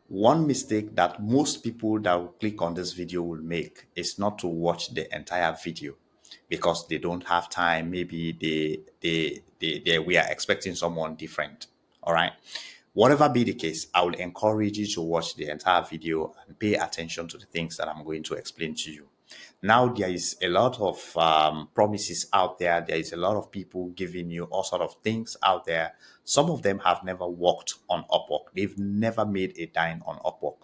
One mistake that most people that will click on this video will make is not to watch the entire video because they don't have time. Maybe they we are expecting someone different. All right. Whatever be the case, I will encourage you to watch the entire video and pay attention to the things that I'm going to explain to you. Now, there is a lot of promises out there. There is a lot of people giving you all sort of things out there. Some of them have never worked on Upwork. They've never made a dime on Upwork.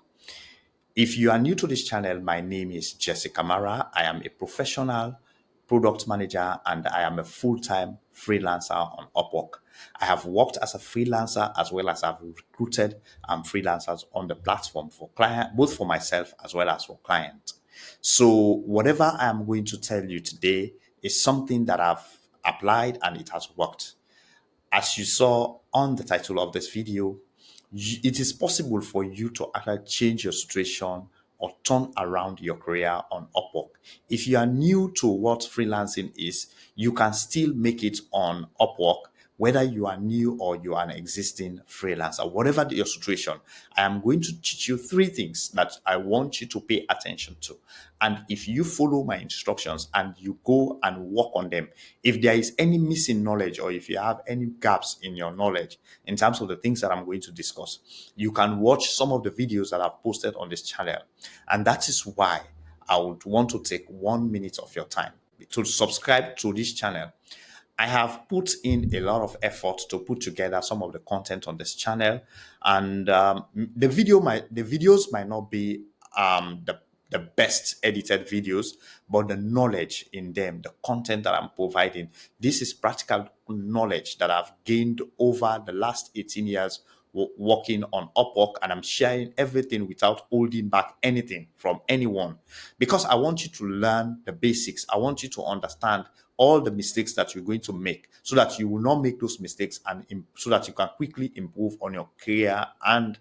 If you are new to this channel, my name is Jessica Mara. I am a professional product manager and I am a full-time freelancer on Upwork. I have worked as a freelancer as well as I've recruited freelancers on the platform for client, both for myself as well as for clients. So whatever I am going to tell you today is something that I've applied and it has worked. As you saw on the title of this video, it is possible for you to actually change your situation or turn around your career on Upwork. If you are new to what freelancing is, you can still make it on Upwork, whether you are new or you are an existing freelancer, whatever your situation. I am going to teach you three things that I want you to pay attention to. And if you follow my instructions and you go and work on them, if there is any missing knowledge or if you have any gaps in your knowledge in terms of the things that I'm going to discuss, you can watch some of the videos that I've posted on this channel. And that is why I would want to take 1 minute of your time to subscribe to this channel. I have put in a lot of effort to put together some of the content on this channel, and the videos might not be the best edited videos, but the knowledge in them, the content that I'm providing, this is practical knowledge that I've gained over the last 18 years working on Upwork, and I'm sharing everything without holding back anything from anyone because I want you to learn the basics. I want you to understand all the mistakes that you're going to make so that you will not make those mistakes and so that you can quickly improve on your career and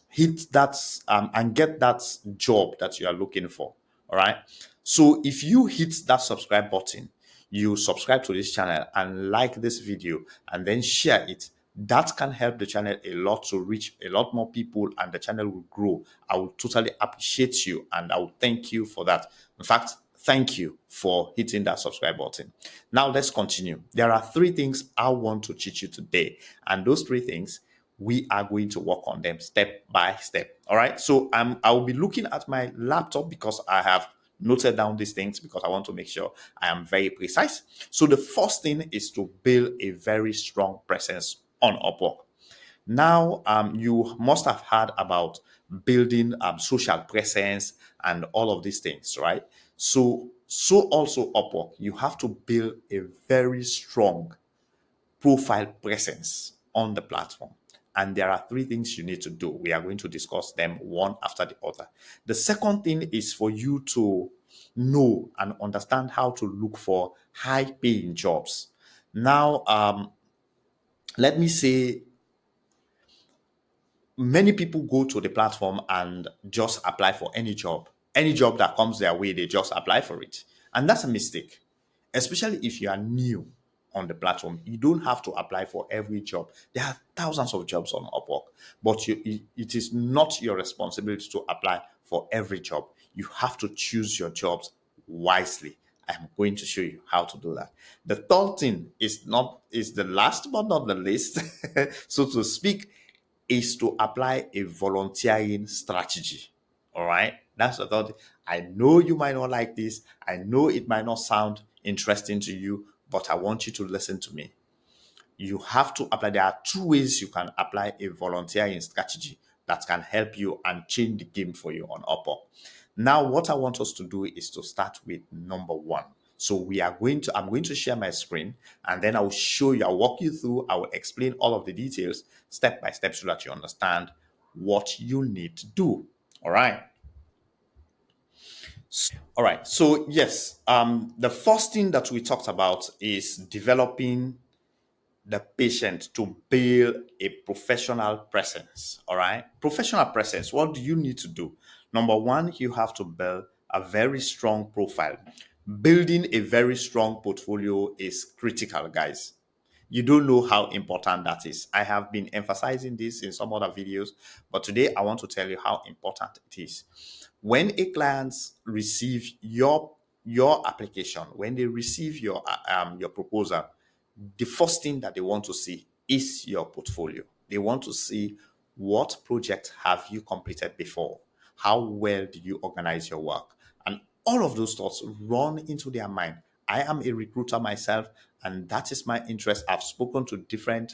hit that and get that job that you are looking for. All right. So if you hit that subscribe button, you subscribe to this channel and like this video and then share it, that can help the channel a lot to reach a lot more people and the channel will grow. I will totally appreciate you and I will thank you for that. In fact, thank you for hitting that subscribe button. Now let's continue. There are three things I want to teach you today, and those three things we are going to work on them step by step. All right. So I will be looking at my laptop because I have noted down these things because I want to make sure I am very precise. So the first thing is to build a very strong presence on Upwork. Now, you must have heard about building social presence and all of these things, right? So also Upwork, you have to build a very strong profile presence on the platform. And there are three things you need to do. We are going to discuss them one after the other. The second thing is for you to know and understand how to look for high paying jobs. Now, let me say many people go to the platform and just apply for any job. Any job that comes their way, they just apply for it. And that's a mistake, especially if you are new on the platform. You don't have to apply for every job. There are thousands of jobs on Upwork, but it is not your responsibility to apply for every job. You have to choose your jobs wisely. I'm going to show you how to do that. The third thing is the last but not the least, so to speak, is to apply a volunteering strategy. All right. That's the third. I know you might not like this. I know it might not sound interesting to you, but I want you to listen to me. You have to apply. There are two ways you can apply a volunteering strategy that can help you and change the game for you on Upwork. Now, what I want us to do is to start with number one. So I'm going to share my screen and then I'll show you, I'll walk you through, I will explain all of the details step by step so that you understand what you need to do. All right. All right. So yes, the first thing that we talked about is developing the patient to build a professional presence. All right. Professional presence. What do you need to do? Number one, you have to build a very strong profile. Building a very strong portfolio is critical, guys. You don't know how important that is. I have been emphasizing this in some other videos, but today I want to tell you how important it is. When a client receives your application, when they receive your proposal, the first thing that they want to see is your portfolio. They want to see what project have you completed before, how well did you organize your work, and all of those thoughts run into their mind. I am a recruiter myself, and that is my interest. I've spoken to different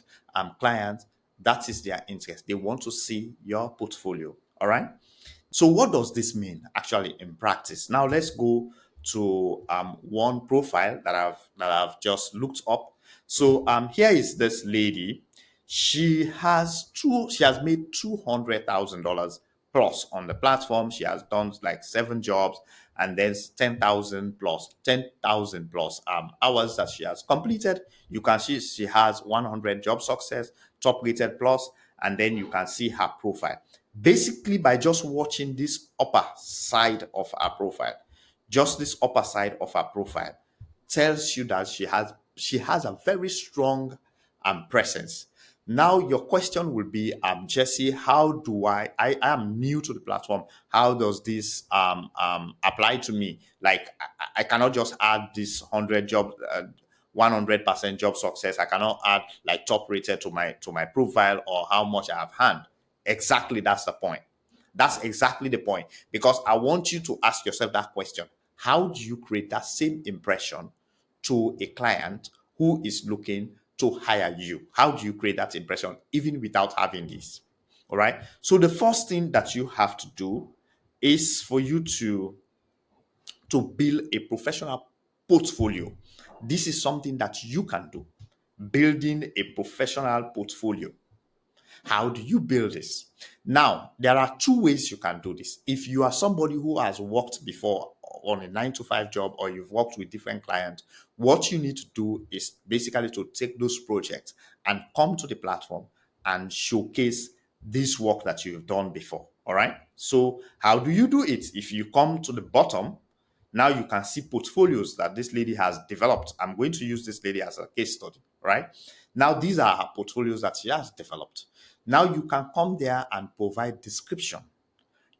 clients. That is their interest. They want to see your portfolio. All right. So what does this mean actually in practice? Now let's go to one profile that I've just looked up. So here is this lady. She has made $200,000 plus on the platform. She has done like 7 jobs, and there's 10,000 plus hours that she has completed. You can see she has 100 job success, top rated plus, and then you can see her profile. Basically, by just watching this upper side of her profile, just this upper side of her profile tells you that she has a very strong presence. Now your question will be, Jesse, how do I am new to the platform, how does this apply to me? Like I cannot just add this 100% job success. I cannot add like top rated to my profile or how much I have earned. Exactly, that's the point. That's exactly the point. Because I want you to ask yourself that question. How do you create that same impression to a client who is looking to hire you? How do you create that impression even without having this? All right. So the first thing that you have to do is for you to build a professional portfolio. This is something that you can do. Building a professional portfolio. How do you build this? Now, there are two ways you can do this. If you are somebody who has worked before on a 9 to 5 job, or you've worked with different clients, what you need to do is basically to take those projects and come to the platform and showcase this work that you've done before. All right. So, how do you do it? If you come to the bottom, now you can see portfolios that this lady has developed. I'm going to use this lady as a case study, right? Now, these are her portfolios that she has developed. Now you can come there and provide description.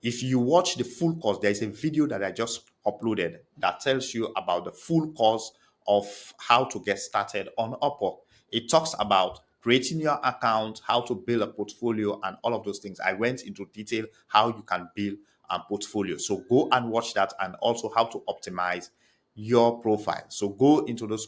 If you watch the full course, there is a video that I just uploaded that tells you about the full course of how to get started on Upwork. It talks about creating your account, how to build a portfolio, and all of those things. I went into detail how you can build a portfolio. So go and watch that, and also how to optimize your profile. So go into those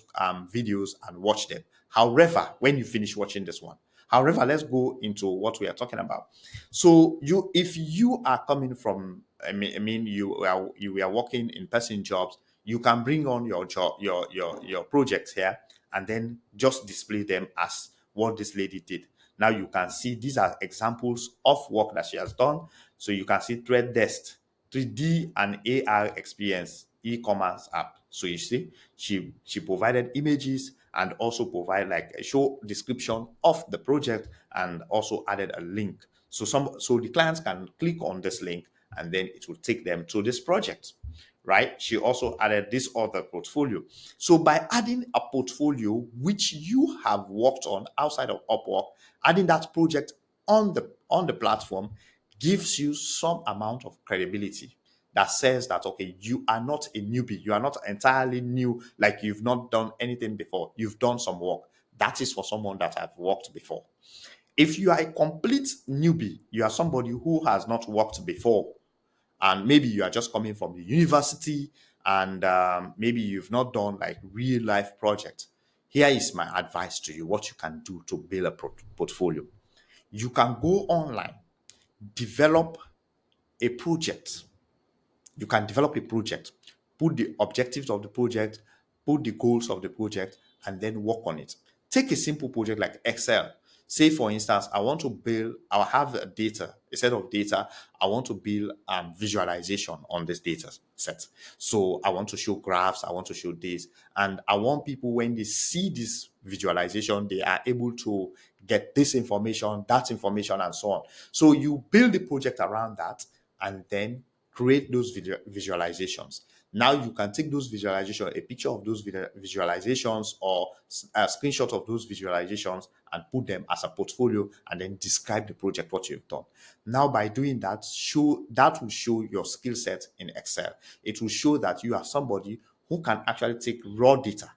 videos and watch them. However, when you finish watching this one, however, let's go into what we are talking about. So if you are coming from, you are working in person jobs, you can bring on your job, your projects here, and then just display them as what this lady did. Now you can see these are examples of work that she has done. So you can see Thread Desk, 3D and AR experience, e-commerce app. So you see, she provided images and also provide like a show description of the project, and also added a link. So the clients can click on this link, and then it will take them to this project, right? She also added this other portfolio. So by adding a portfolio which you have worked on outside of Upwork, adding that project on the platform gives you some amount of credibility that says that, okay, you are not a newbie, you are not entirely new, like you've not done anything before, you've done some work. That is for someone that have worked before. If you are a complete newbie, you are somebody who has not worked before, and maybe you are just coming from the university, and maybe you've not done like real life project. Here is my advice to you, what you can do to build a portfolio. You can go online, develop a project. You can develop a project, put the objectives of the project, put the goals of the project, and then work on it. Take a simple project like Excel. Say, for instance, I have a set of data. I want to build visualization on this data set. So I want to show graphs, I want to show this, and I want people, when they see this visualization, they are able to get this information, that information, and so on. So you build the project around that, and then create those visualizations. Now you can take those visualizations, a picture of those visualizations, or a screenshot of those visualizations, and put them as a portfolio, and then describe the project, what you've done. Now, by doing that, will show your skill set in Excel. It will show that you are somebody who can actually take raw data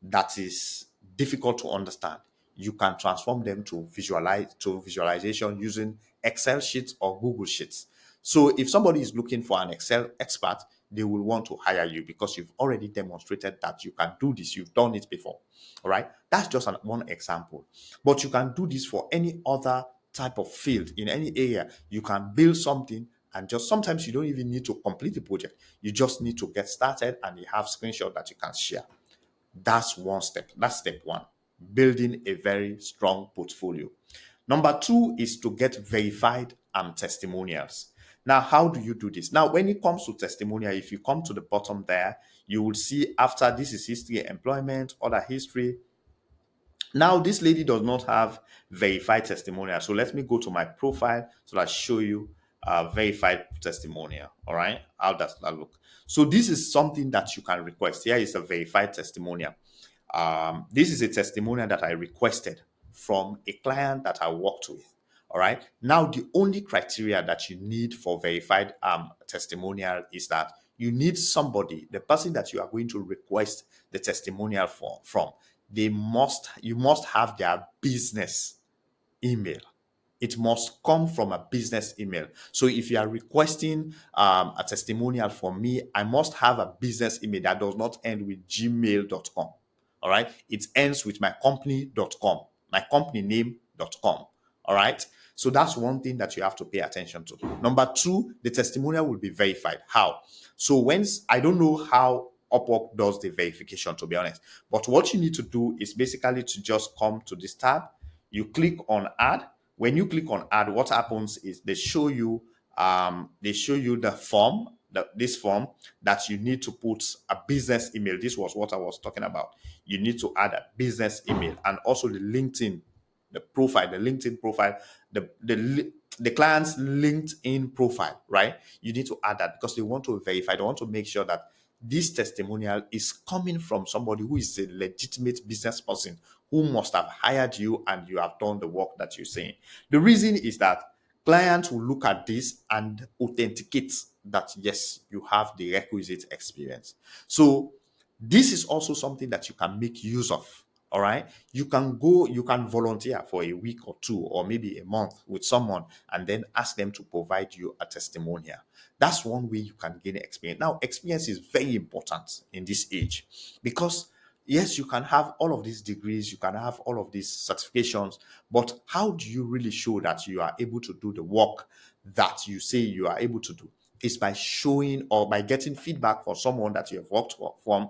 that is difficult to understand. You can transform them to visualization using Excel sheets or Google Sheets. So if somebody is looking for an Excel expert, they will want to hire you because you've already demonstrated that you can do this. You've done it before. All right. That's just one example. But you can do this for any other type of field in any area. You can build something, and just sometimes you don't even need to complete the project. You just need to get started, and you have screenshot that you can share. That's one step. That's step one, building a very strong portfolio. Number two is to get verified testimonials. Now, how do you do this? Now, when it comes to testimonial, if you come to the bottom there, you will see after this is history, employment, other history. Now, this lady does not have verified testimonial. So let me go to my profile so that I show you verified testimonial. All right. How does that look? So this is something that you can request. Here is a verified testimonial. This is a testimonial that I requested from a client that I worked with. All right. Now, the only criteria that you need for verified testimonial is that you need somebody, the person that you are going to request the testimonial from, you must have their business email. It must come from a business email. So if you are requesting a testimonial from me, I must have a business email that does not end with gmail.com. All right. It ends with my company.com, my company name.com. All right. So that's one thing that you have to pay attention to. Number two, the testimonial will be verified. How? So I don't know how Upwork does the verification, to be honest, but what you need to do is basically to just come to this tab. You click on add. When you click on add, what happens is they show you the form, this form that you need to put a business email. This was what I was talking about. You need to add a business email, and also the LinkedIn, the LinkedIn profile, the client's LinkedIn profile, right? You need to add that because they want to verify. They want to make sure that this testimonial is coming from somebody who is a legitimate business person who must have hired you and you have done the work that you're saying. The reason is that clients will look at this and authenticate that, yes, you have the requisite experience. So this is also something that you can make use of. All right. You can volunteer for a week or two or maybe a month with someone and then ask them to provide you a testimonial. That's one way you can gain experience. Now, experience is very important in this age because, yes, you can have all of these degrees, you can have all of these certifications, but how do you really show that you are able to do the work that you say you are able to do? Is by showing or by getting feedback from someone that you have worked from,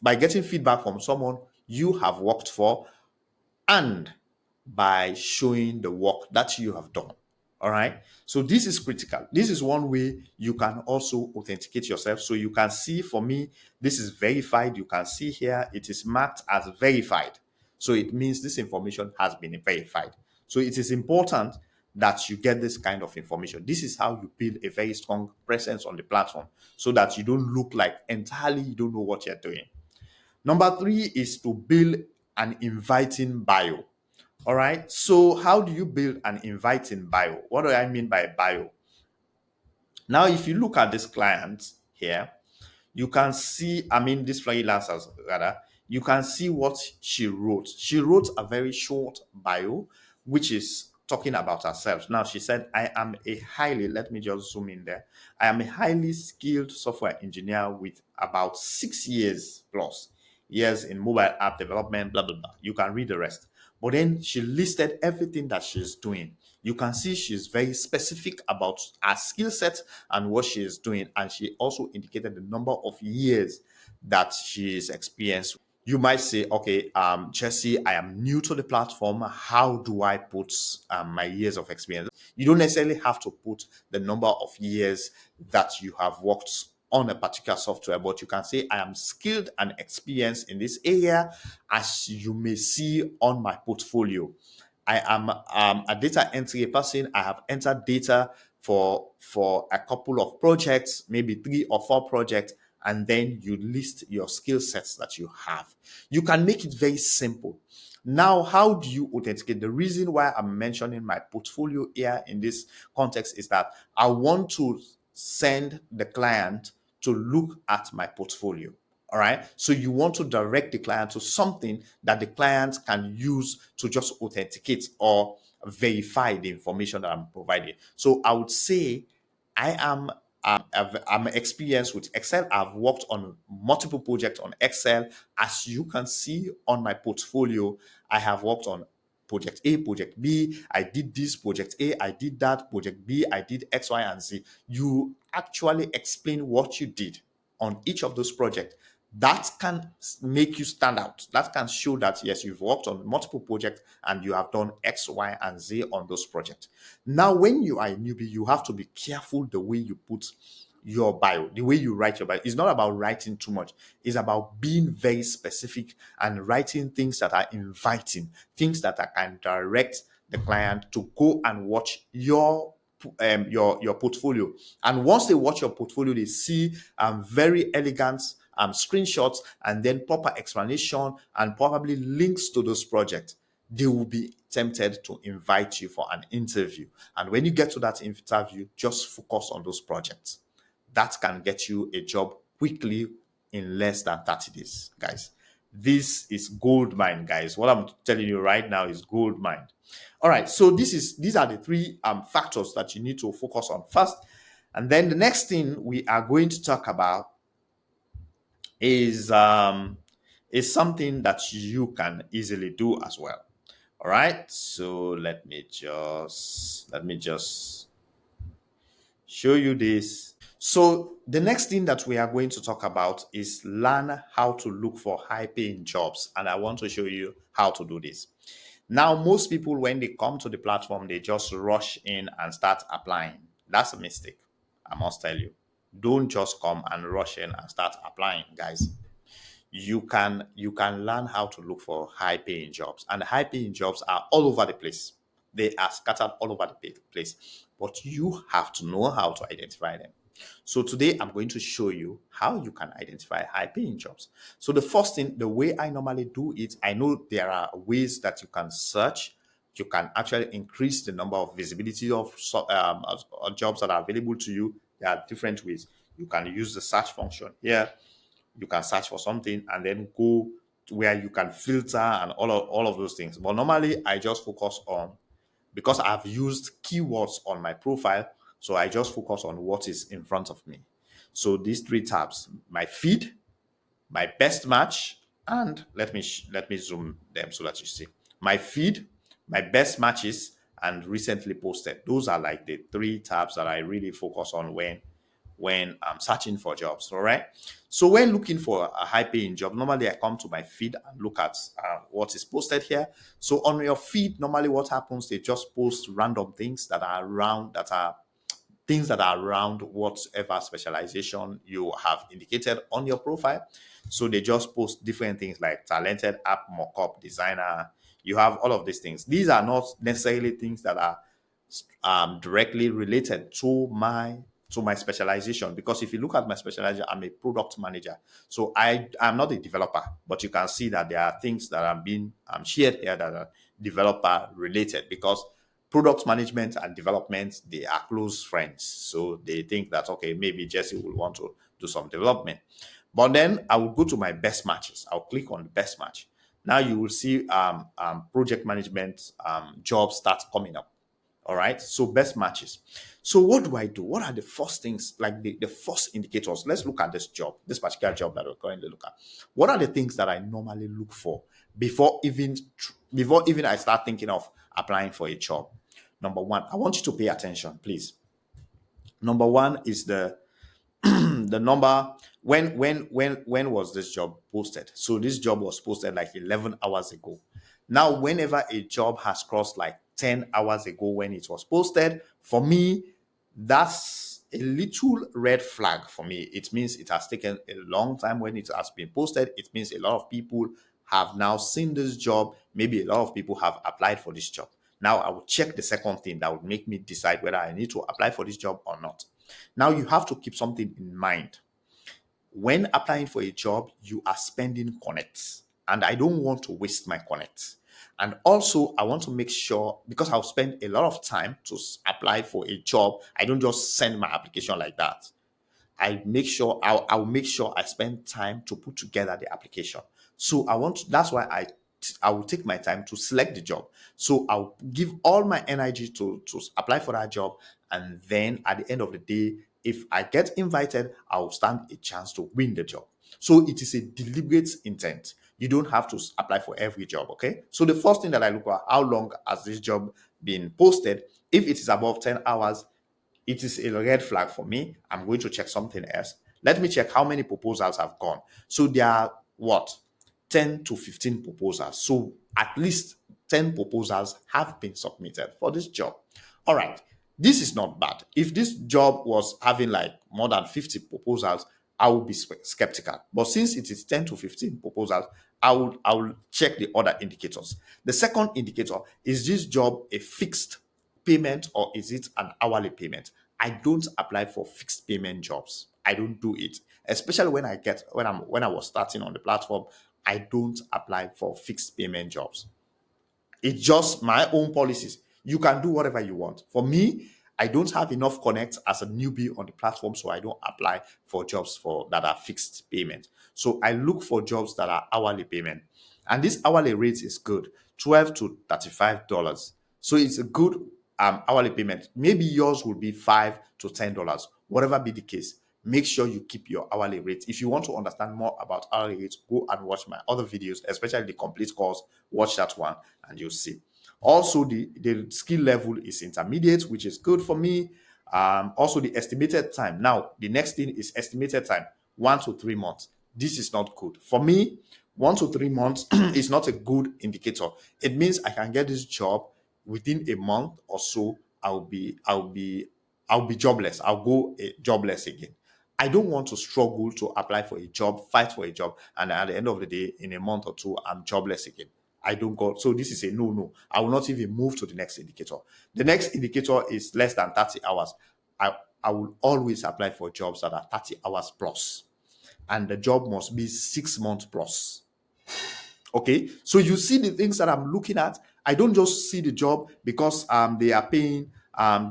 by getting feedback from someone you have worked for, and by showing the work that you have done. All right. So this is critical. This is one way you can also authenticate yourself. So you can see, for me, this is verified. You can see here it is marked as verified. So it means this information has been verified. So it is important that you get this kind of information. This is how you build a very strong presence on the platform so that you don't look like entirely you don't know what you're doing. Number three is to build an inviting bio. All right. So how do you build an inviting bio? What do I mean by bio? Now, if you look at this client here, you can see, this freelancers rather, you can see what she wrote. She wrote a very short bio, which is talking about herself. Now, she said, let me just zoom in there. I am a highly skilled software engineer with about 6 years plus years in mobile app development, blah, blah, blah. You can read the rest. But then she listed everything that she's doing. You can see she's very specific about her skill set and what she is doing. And she also indicated the number of years that she is experienced. You might say, okay, Jesse, I am new to the platform. How do I put my years of experience? You don't necessarily have to put the number of years that you have worked on a particular software, but you can say, I am skilled and experienced in this area, as you may see on my portfolio. I am a data entry person. I have entered data for a couple of projects, maybe 3 or 4 projects, and then you list your skill sets that you have. You can make it very simple. Now, how do you authenticate? The reason why I'm mentioning my portfolio here in this context is that I want to send the client to look at my portfolio. All right. So you want to direct the client to something that the client can use to just authenticate or verify the information that I'm providing. So I would say I am I'm experienced with Excel. I've worked on multiple projects on Excel. As you can see on my portfolio, I have worked on project A, project B. I did this project A, I did that project B, I did X, Y, and Z. You actually explain what you did on each of those projects. That can make you stand out. That can show that yes, you've worked on multiple projects and you have done X, Y, and Z on those projects. Now, when you are a newbie, you have to be careful the way you put your bio, the way you write your bio. It's not about writing too much. It's about being very specific and writing things that are inviting, things that can direct the client to go and watch your portfolio. And once they watch your portfolio, they see very elegant screenshots and then proper explanation and probably links to those projects. They will be tempted to invite you for an interview. And when you get to that interview, just focus on those projects. That can get you a job quickly in less than 30 days, guys. This is gold mine, guys. What I'm telling you right now is gold mine. All right, so these are the 3 factors that you need to focus on first. And then the next thing we are going to talk about is something that you can easily do as well. All right, so let me just show you this. So the next thing that we are going to talk about is learn how to look for high paying jobs, and I want to show you how to do this. Now, most people, when they come to the platform, they just rush in and start applying. That's a mistake. I must tell you. Don't just come and rush in and start applying, guys. You can learn how to look for high paying jobs, and high paying jobs are all over the place. They are scattered all over the place, but you have to know how to identify them. So today I'm going to show you how you can identify high paying jobs. So the first thing, the way I normally do it, I know there are ways that you can search. You can actually increase the number of visibility of jobs that are available to you. There are different ways. You can use the search function here. You can search for something and then go to where you can filter and all of those things. But normally I just focus on, because I've used keywords on my profile, so I just focus on what is in front of me. So these 3 tabs: my feed, my best match, and let me zoom them so that you see. My feed, my best matches, and recently posted. Those are like the 3 tabs that I really focus on when I'm searching for jobs. All right. So when looking for a high paying job, normally I come to my feed and look at what is posted here. So on your feed, normally what happens, they just post random things that are around, whatever specialization you have indicated on your profile. So they just post different things like talented app mockup designer. You have all of these things. These are not necessarily things that are directly related to my specialization, because if you look at my specialization, I'm a product manager. So I'm not a developer, but you can see that there are things that are being shared here that are developer related, because product management and development, they are close friends. So they think that, okay, maybe Jesse will want to do some development. But then I will go to my best matches. I'll click on the best match. Now you will see project management jobs start coming up. All right. So best matches. So what do I do? What are the first things, like the first indicators? Let's look at this particular job that we're going to look at. What are the things that I normally look for before even I start thinking of applying for a job? Number one, I want you to pay attention, please. Number one is the number. When was this job posted? So this job was posted like 11 hours ago. Now, whenever a job has crossed like 10 hours ago when it was posted, for me, that's a little red flag for me. It means it has taken a long time when it has been posted. It means a lot of people have now seen this job. Maybe a lot of people have applied for this job. Now I will check the second thing that would make me decide whether I need to apply for this job or not. Now you have to keep something in mind. When applying for a job, you are spending connects, and I don't want to waste my connects. And also, I want to make sure, because I'll spend a lot of time to apply for a job, I don't just send my application like that. I'll make sure I spend time to put together the application. So that's why I will take my time to select the job. So I'll give all my energy to apply for that job. And then at the end of the day, if I get invited, I'll stand a chance to win the job. So it is a deliberate intent. You don't have to apply for every job, okay? So the first thing that I look at, how long has this job been posted? If it is above 10 hours, it is a red flag for me. I'm going to check something else. Let me check how many proposals have gone. So there are what? 10 to 15 proposals. So at least 10 proposals have been submitted for this job. All right. This is not bad. If this job was having like more than 50 proposals, I would be skeptical. But since it is 10 to 15 proposals, I will check the other indicators. The second indicator is this job a fixed payment or is it an hourly payment? I don't apply for fixed payment jobs. I don't do it, especially when I was starting on the platform. I don't apply for fixed payment jobs. It's just my own policies. You can do whatever you want. For me, I don't have enough connects as a newbie on the platform, so I don't apply for jobs that are fixed payment. So I look for jobs that are hourly payment, and this hourly rate is good, $12 to $35. So it's a good hourly payment. Maybe yours will be $5 to $10, whatever be the case. Make sure you keep your hourly rate. If you want to understand more about hourly rates, go and watch my other videos, especially the complete course. Watch that one and you'll see. Also, the skill level is intermediate, which is good for me. Also, the estimated time. Now, the next thing is estimated time, 1 to 3 months. This is not good. For me, 1 to 3 months is not a good indicator. It means I can get this job within a month or so. I'll be jobless. I'll go jobless again. I don't want to struggle to apply for a job, fight for a job, and at the end of the day, in a month or two, I'm jobless again. I don't go. So this is a no. I will not even move to the next indicator. The next indicator is less than 30 hours. I will always apply for jobs that are 30 hours plus, and the job must be 6 months plus. Okay, so you see the things that I'm looking at. I don't just see the job because they are paying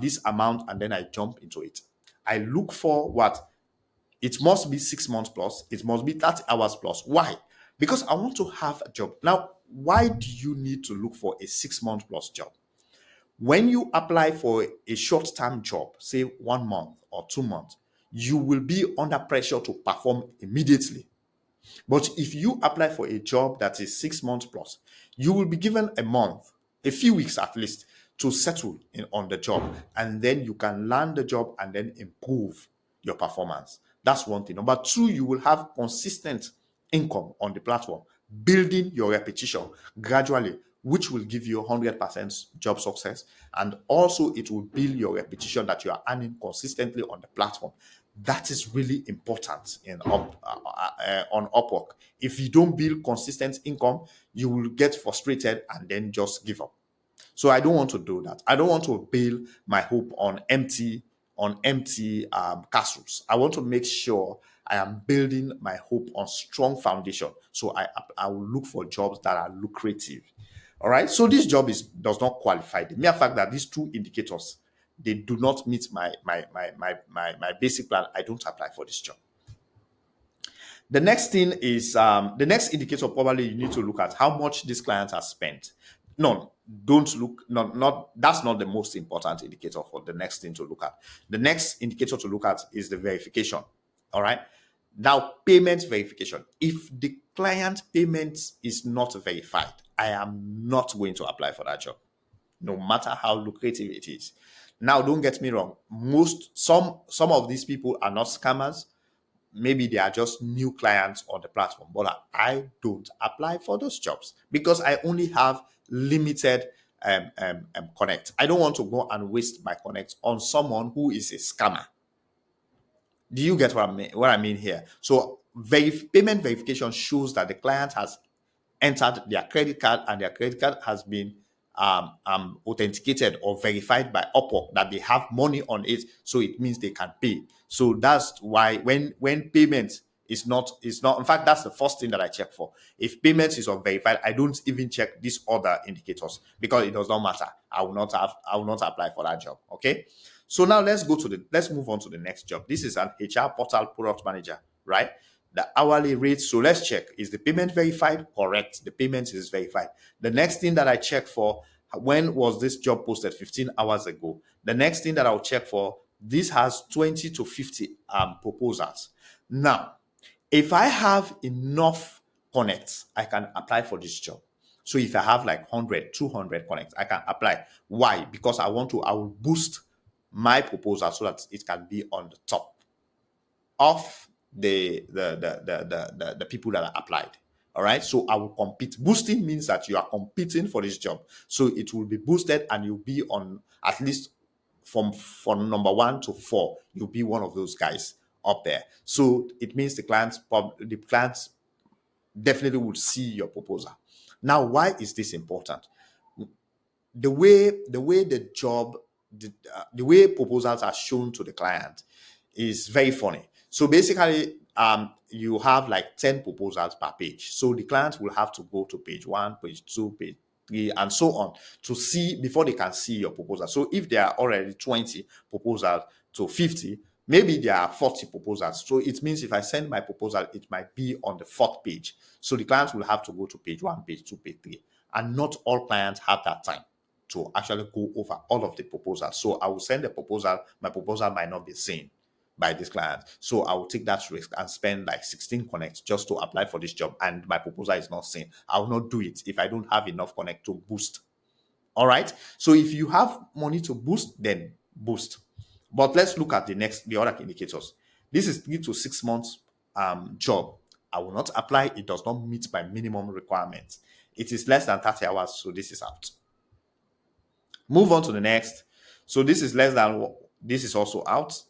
this amount and then I jump into it. I look for what? It must be 6 months plus. It must be 30 hours plus. Why? Because I want to have a job. Now, why do you need to look for a 6 month plus job? When you apply for a short-term job, say 1 month or 2 months, you will be under pressure to perform immediately. But if you apply for a job that is 6 months plus, you will be given a month, a few weeks at least, to settle on the job. And then you can learn the job and then improve your performance. That's one thing. Number two, you will have consistent income on the platform, building your repetition gradually, which will give you 100% job success. And also, it will build your repetition that you are earning consistently on the platform. That is really important on Upwork. If you don't build consistent income, you will get frustrated and then just give up. So I don't want to do that. I don't want to build my hope on empty castles. I want to make sure I am building my hope on strong foundation. So I will look for jobs that are lucrative. All right. So this job does not qualify. The mere fact that these two indicators, they do not meet my basic plan, I don't apply for this job. The next thing is the next indicator probably you need to look at how much this client has spent. No, don't look, not that's not the most important indicator for the next thing to look at. The next indicator to look at is the verification. All right. Now, payment verification. If the client payment is not verified, I am not going to apply for that job, no matter how lucrative it is. Now, don't get me wrong. Some of these people are not scammers. Maybe they are just new clients on the platform, but I don't apply for those jobs because I only have limited connect. I don't want to go and waste my connect on someone who is a scammer. Do you get what I mean here? So payment verification shows that the client has entered their credit card and their credit card has been authenticated or verified by Upwork that they have money on it, so it means they can pay. So that's why when payment is not in fact, that's the first thing that I check for. If payment is unverified, I don't even check these other indicators because it does not matter. I will not apply for that job. Okay. So now let's move on to the next job. This is an HR portal product manager, right? The hourly rate. So let's check. Is the payment verified? Correct. The payment is verified. The next thing that I check for, when was this job posted? 15 hours ago. The next thing that I'll check for, this has 20 to 50 proposals. Now, if I have enough connects, I can apply for this job. So if I have like 100, 200 connects, I can apply. Why? Because I will boost my proposal so that it can be on the top of the people that are applied. All right. So I will compete. Boosting means that you are competing for this job. So it will be boosted and you'll be on at least from number 1 to 4. You'll be one of those guys up there. So it means the clients definitely will see your proposal. Now, why is this important? The way proposals are shown to the client is very funny. So basically, you have like 10 proposals per page. So the client will have to go to page 1, page 2, page 3, and so on to see before they can see your proposal. So if there are already 20 proposals to 50, maybe there are 40 proposals. So it means if I send my proposal, it might be on the 4th page. So the clients will have to go to page 1, page 2, page 3. And not all clients have that time to actually go over all of the proposals. So I will send a proposal. My proposal might not be seen by this client. So I will take that risk and spend like 16 connects just to apply for this job. And my proposal is not seen. I will not do it if I don't have enough connect to boost. All right. So if you have money to boost, then boost. But let's look at the other indicators. This is 3 to 6 months job. I will not apply. It does not meet my minimum requirements. It is less than 30 hours. So this is out. Move on to the next. So this is less than, this is also out.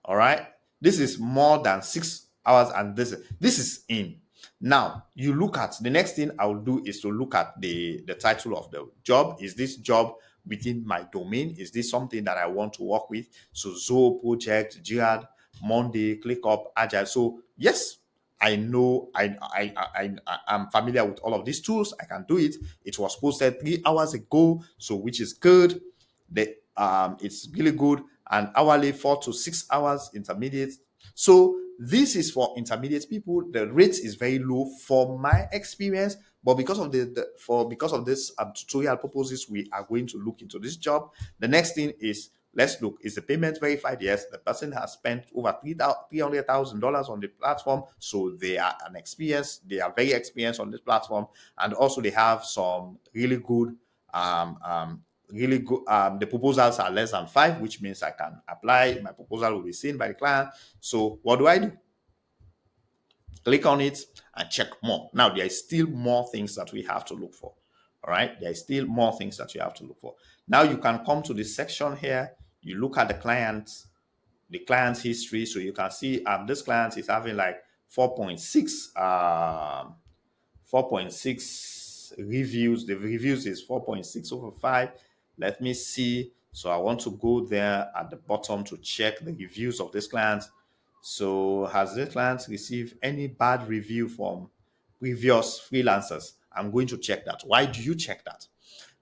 All right. This is more than 6 hours and this is in. Now, you look at the next thing I will do is to look at the title of the job. Is this job within my domain? Is this something that I want to work with? So Zoho Project, Jihad, Monday, ClickUp, Agile. So yes, I know I'm familiar with all of these tools. I can do it. It was posted 3 hours ago, so which is good. It's really good. And hourly 4 to 6 hours intermediate. So this is for intermediate people. The rate is very low for my experience, but because of because of this tutorial purposes, we are going to look into this job. The next thing is, let's look. Is the payment verified? Yes. The person has spent over $300,000 on the platform, so they are They are very experienced on this platform, and also they have some really good the proposals are less than 5, which means I can apply. My proposal will be seen by the client. So what do? Click on it and check more. Now there is still more things that we have to look for. All right, there is still more things that you have to look for. Now you can come to this section here. You look at the client's history. So you can see this client is having like 4.6 4.6 reviews. The reviews is 4.6 over 5. Let me see. So I want to go there at the bottom to check the reviews of this client. So has this client received any bad review from previous freelancers? I'm going to check that. Why do you check that?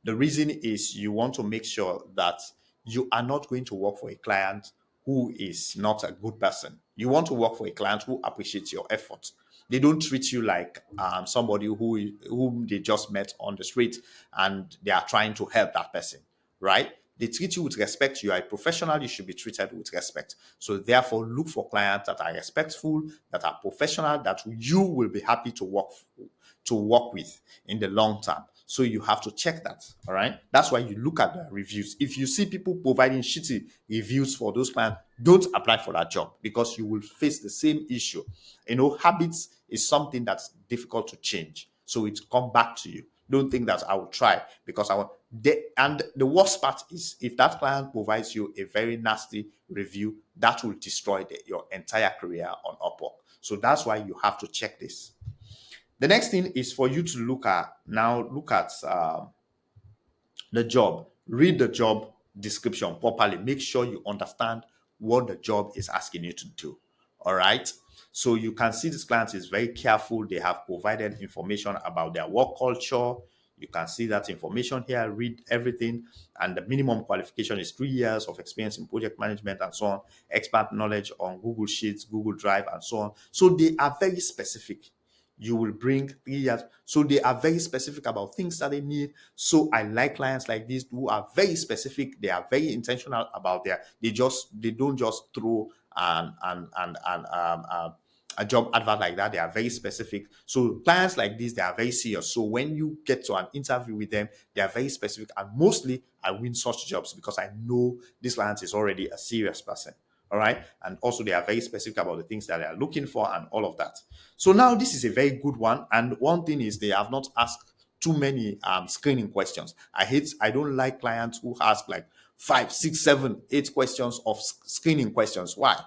The reason is you want to make sure that you are not going to work for a client who is not a good person. You want to work for a client who appreciates your effort. They don't treat you like somebody whom they just met on the street and they are trying to help that person, right? They treat you with respect. You are a professional. You should be treated with respect. So therefore, look for clients that are respectful, that are professional, that you will be happy to work with in the long term. So you have to check that. All right. That's why you look at the reviews. If you see people providing shitty reviews for those clients, don't apply for that job because you will face the same issue. Habits is something that's difficult to change. So it come back to you. Don't think that I will try because I want. And the worst part is if that client provides you a very nasty review, that will destroy your entire career on Upwork. So that's why you have to check this. The next thing is for you to look at the job. Read the job description properly. Make sure you understand what the job is asking you to do. All right. So you can see this client is very careful. They have provided information about their work culture. You can see that information here. Read everything. And the minimum qualification is 3 years of experience in project management and so on. Expert knowledge on Google Sheets, Google Drive, and so on. So they are very specific. You will bring 3 years. So they are very specific about things that they need. So I like clients like this who are very specific. They are very intentional about they don't just throw a job advert like that. They are very specific. So clients like this, they are very serious. So when you get to an interview with them, they are very specific. And mostly I win such jobs because I know this client is already a serious person. All right. And also they are very specific about the things that they are looking for and all of that. So now this is a very good one. And one thing is they have not asked too many screening questions. I don't like clients who ask like 5, 6, 7, 8 questions of screening questions. Why?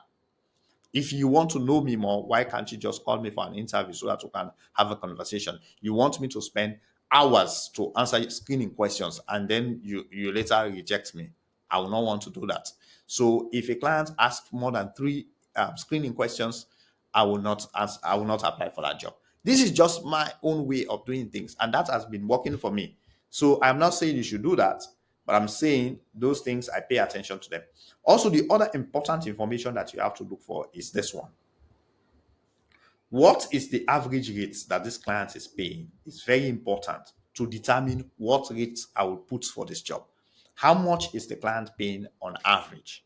If you want to know me more, why can't you just call me for an interview so that we can have a conversation? You want me to spend hours to answer screening questions and then you later reject me. I will not want to do that. So if a client asks more than 3 screening questions, I will not apply for that job. This is just my own way of doing things, and that has been working for me. So I'm not saying you should do that, but I'm saying those things I pay attention to them. Also, the other important information that you have to look for is this one. What is the average rate that this client is paying? It's very important to determine what rates I will put for this job. How much is the client paying on average?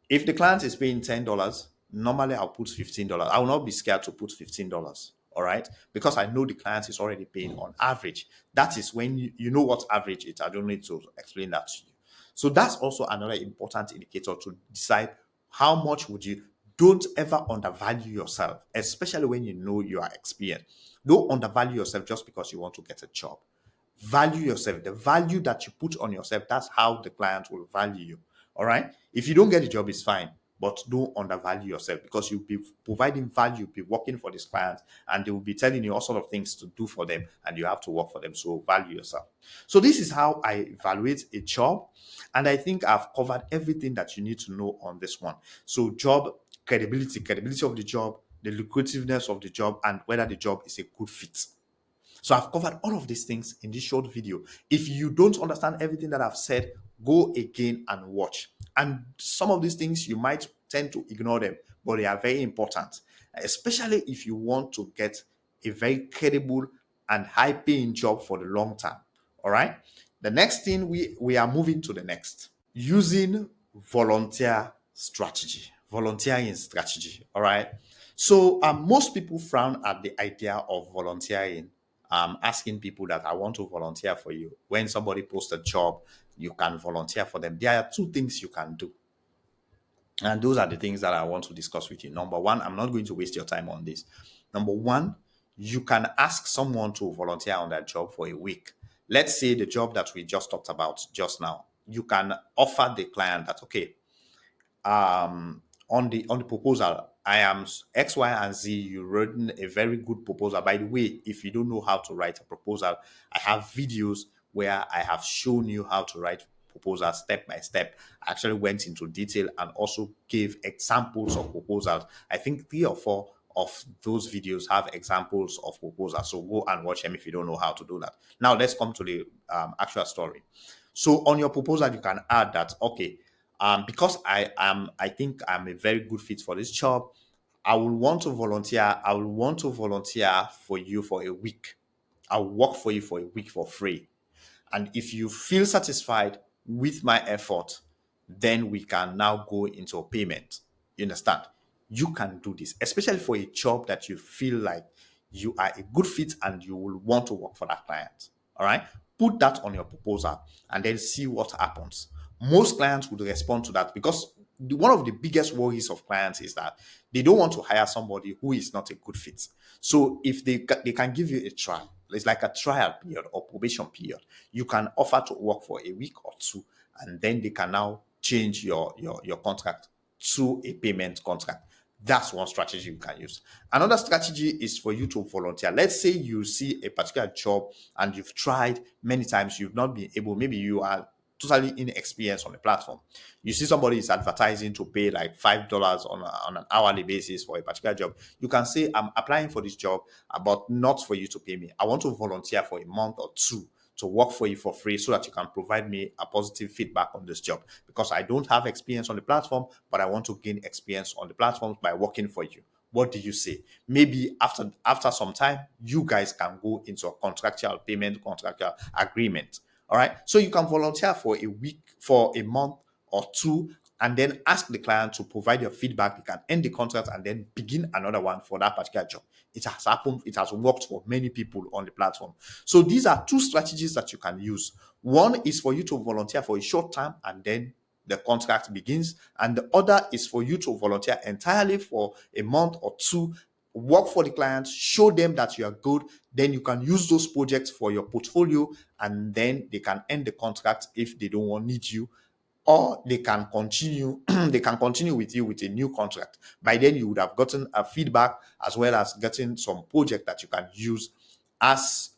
If the client is paying $10, normally I'll put $15. I will not be scared to put $15. All right. Because I know the client is already paying on average. That is when you know what average is. I don't need to explain that to you. So that's also another important indicator to decide how much would you. Don't ever undervalue yourself, especially when you know you are experienced. Don't undervalue yourself just because you want to get a job. Value yourself. The value that you put on yourself, that's how the client will value you. All right. If you don't get a job, it's fine, but don't undervalue yourself because you'll be providing value, you'll be working for this client, and they will be telling you all sort of things to do for them, and you have to work for them. So value yourself. So this is how I evaluate a job, and I think I've covered everything that you need to know on this one. So job credibility of the job, the lucrativeness of the job, and whether the job is a good fit. So I've covered all of these things in this short video. If you don't understand everything that I've said, go again and watch. And some of these things you might tend to ignore them, but they are very important, especially if you want to get a very credible and high paying job for the long term. All right. The next thing we are moving to the next, using volunteering strategy. All right. So most people frown at the idea of volunteering, asking people that I want to volunteer for you. When somebody posts a job, you can volunteer for them. There are two things you can do. And those are the things that I want to discuss with you. Number one, I'm not going to waste your time on this. Number one, you can ask someone to volunteer on that job for a week. Let's say the job that we just talked about just now. You can offer the client that, okay, on the proposal, I am X, Y, and Z. You written a very good proposal. By the way, if you don't know how to write a proposal, I have videos where I have shown you how to write proposals step by step. I actually went into detail and also gave examples of proposals. I think 3 or 4 of those videos have examples of proposals. So go and watch them if you don't know how to do that. Now let's come to the actual story. So on your proposal, you can add that, okay, because I think I'm a very good fit for this job. I will want to volunteer. I will want to volunteer for you for a week. I'll work for you for a week for free. And if you feel satisfied with my effort, then we can now go into a payment. You understand? You can do this, especially for a job that you feel like you are a good fit and you will want to work for that client. All right. Put that on your proposal and then see what happens. Most clients would respond to that because one of the biggest worries of clients is that they don't want to hire somebody who is not a good fit. So if they can give you a trial, it's like a trial period or probation period. You can offer to work for a week or two, and then they can now change your contract to a payment contract. That's one strategy you can use. Another strategy is for you to volunteer. Let's say you see a particular job and you've tried many times, you've not been able, maybe you are totally inexperienced on the platform. You see somebody is advertising to pay like $5 on an hourly basis for a particular job. You can say, I'm applying for this job, but not for you to pay me. I want to volunteer for a month or two to work for you for free so that you can provide me a positive feedback on this job, because I don't have experience on the platform, but I want to gain experience on the platform by working for you. What do you say? Maybe after some time, you guys can go into a contractual payment, contractual agreement. All right. So you can volunteer for a week, for a month or two, and then ask the client to provide your feedback. You can end the contract and then begin another one for that particular job. It has happened, it has worked for many people on the platform. So these are two strategies that you can use. One is for you to volunteer for a short time and then the contract begins, and the other is for you to volunteer entirely for a month or two, work for the clients, show them that you are good, then you can use those projects for your portfolio, and then they can end the contract if they don't want need you, or they can continue they can continue with you with a new contract. By then you would have gotten a feedback as well as getting some project that you can use as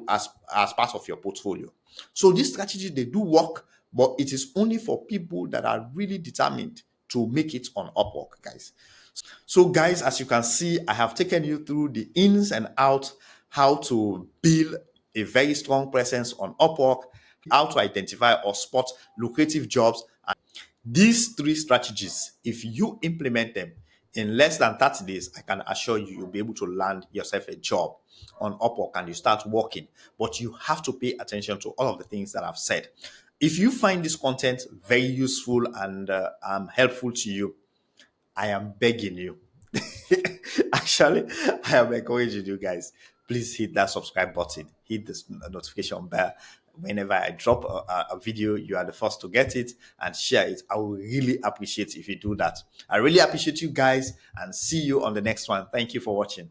as part of your portfolio. So these strategies, they do work, but it is only for people that are really determined to make it on Upwork, guys. So guys, as you can see, I have taken you through the ins and outs, how to build a very strong presence on Upwork, how to identify or spot lucrative jobs. These three strategies, if you implement them in less than 30 days, I can assure you, you'll be able to land yourself a job on Upwork and you start working. But you have to pay attention to all of the things that I've said. If you find this content very useful and helpful to you, I am begging you. Actually, I am encouraging you guys. Please hit that subscribe button, hit this notification bell. Whenever I drop a video, you are the first to get it, and share it. I will really appreciate if you do that. I really appreciate you guys, and see you on the next one. Thank you for watching.